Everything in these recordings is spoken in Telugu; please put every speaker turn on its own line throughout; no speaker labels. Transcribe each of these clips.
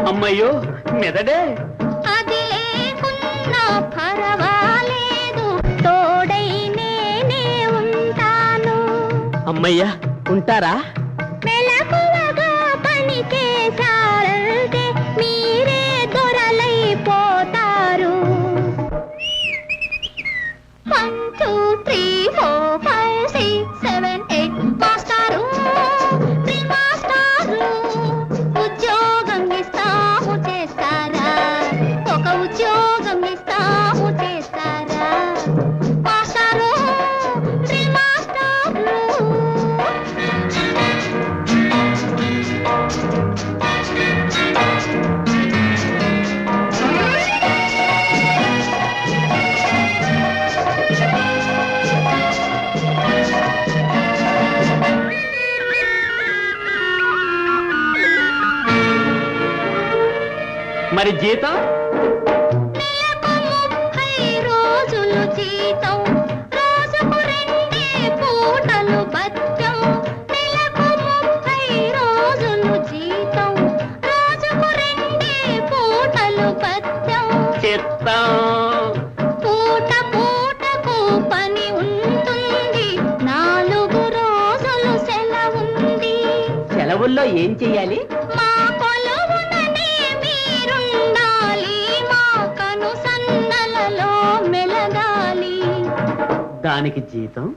అమ్మయ్యో మెదడే
అది లేకున్నా పర్వాలేదు, తోడై నేనే ఉంటాను.
అమ్మయ్యా ఉంటారా?
మెలకువగా పని చేశారంటే మీరే దొరలైపోతారు. 1 2 3 4 5 6 7 8 మాస్టారు, డ్రిల్ మాస్టారు. ఉద్యోగం ఇస్తాము చేస్తారా? ఒక ఉద్యోగం ఇస్తాము చేస్తారా? మాస్టారు, డ్రిల్ మాస్టారు.
మరి జీతం?
నెలకు 30 రోజులు జీతం, రోజుకు 2 పూటలు బత్యం. నెలకు 30 రోజులు జీతం, రోజుకు 2 పూటలు బత్యం.
చిత్తం.
పూట పూటకు పని ఉంటుంది, 4 రోజులు సెలవుంది.
సెలవుల్లో ఏం చెయ్యాలి?
మా కొలువుననే మీరుండాలి, మా కను సన్నలలో మెలగాలి.
దానికి జీతం?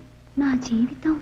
నా జీవితం.